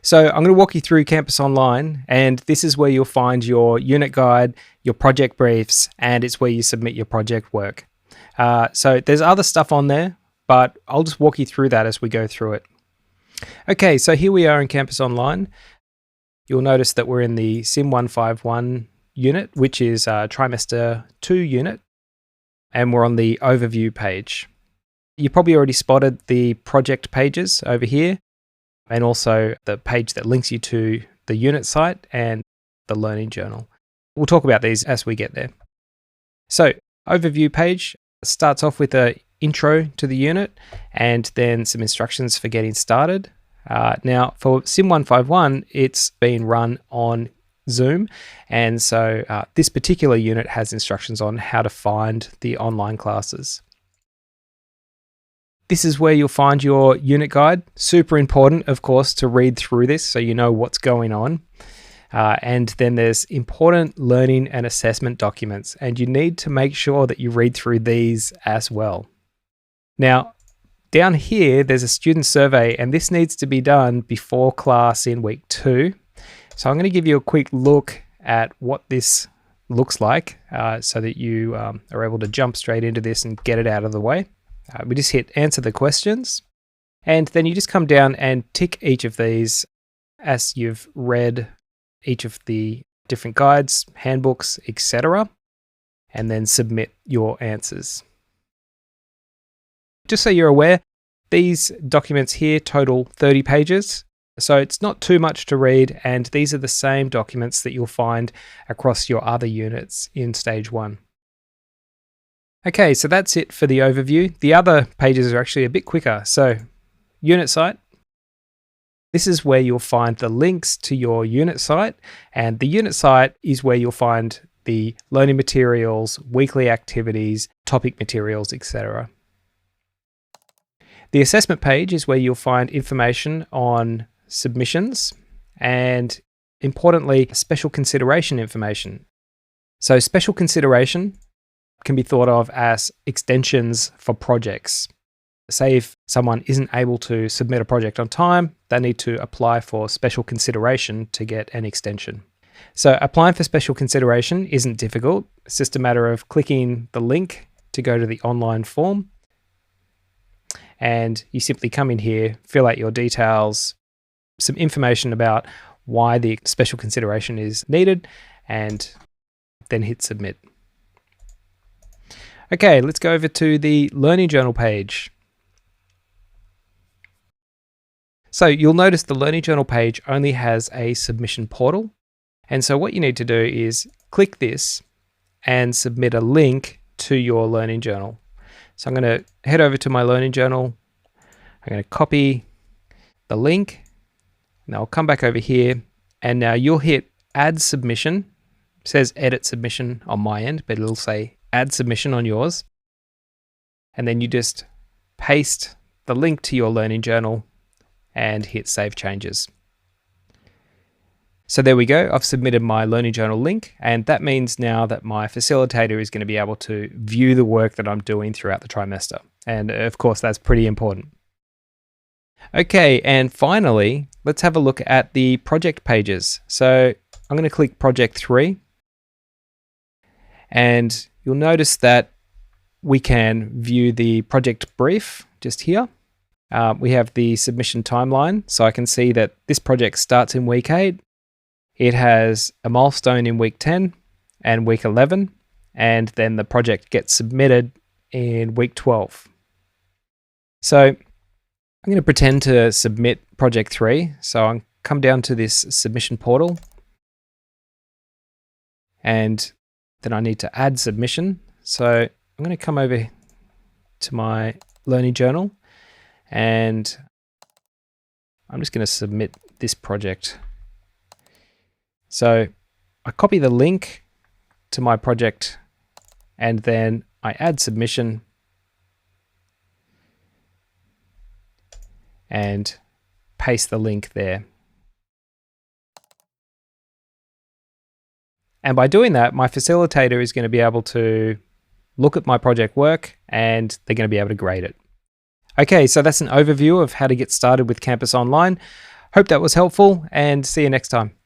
So I'm going to walk you through Campus Online, and this is where you'll find your unit guide, your project briefs, and it's where you submit your project work. So there's other stuff on there, but I'll just walk you through that as we go through it. Okay, so here we are in Campus Online. You'll notice that we're in the Sim 151 unit, which is trimester 2 unit, and we're on the overview page. You probably already spotted the project pages over here, and also the page that links you to the unit site and the learning journal. We'll talk about these as we get there. So, overview page starts off with an intro to the unit and then some instructions for getting started. Now, for Sim 151, it's been run on Zoom, and so this particular unit has instructions on how to find the online classes. This is where you'll find your unit guide. Super important, of course, to read through this so you know what's going on. And then there's important learning and assessment documents, and you need to make sure that you read through these as well. Now, down here, there's a student survey, and this needs to be done before class in week 2. So I'm going to give you a quick look at what this looks like so that you are able to jump straight into this and get it out of the way. We just hit answer the questions, and then you just come down and tick each of these as you've read each of the different guides, handbooks, etc., and then submit your answers. Just so you're aware, these documents here total 30 pages, so it's not too much to read, and these are the same documents that you'll find across your other units in Stage 1. Okay, so that's it for the overview. The other pages are actually a bit quicker. So, unit site. This is where you'll find the links to your unit site, and the unit site is where you'll find the learning materials, weekly activities, topic materials, etc. The assessment page is where you'll find information on submissions and, importantly, special consideration information. So, special consideration can be thought of as extensions for projects. Say if someone isn't able to submit a project on time, they need to apply for special consideration to get an extension. So applying for special consideration isn't difficult. It's just a matter of clicking the link to go to the online form, and you simply come in here, fill out your details, some information about why the special consideration is needed, and then hit submit. Okay, let's go over to the Learning Journal page. So you'll notice the Learning Journal page only has a submission portal. And so what you need to do is click this and submit a link to your Learning Journal. So I'm going to head over to my Learning Journal. I'm going to copy the link. Now I'll come back over here, and now you'll hit Add Submission. It says Edit Submission on my end, but it'll say Add Submission on yours, and then you just paste the link to your Learning Journal and hit Save Changes. So there we go, I've submitted my Learning Journal link, and that means now that my facilitator is going to be able to view the work that I'm doing throughout the trimester, and of course that's pretty important. Okay, and finally, let's have a look at the project pages. So I'm going to click Project 3, and you'll notice that we can view the project brief just here. We have the submission timeline, so I can see that this project starts in week 8. It has a milestone in week 10 and week 11, and then the project gets submitted in week 12. So I'm going to pretend to submit project 3. So I'll come down to this submission portal, and then I need to add submission. So I'm going to come over to my Learning Journal, and I'm just going to submit this project. So I copy the link to my project, and then I add submission and paste the link there. And by doing that, my facilitator is going to be able to look at my project work, and they're going to be able to grade it. Okay, so that's an overview of how to get started with Campus Online. Hope that was helpful, and see you next time.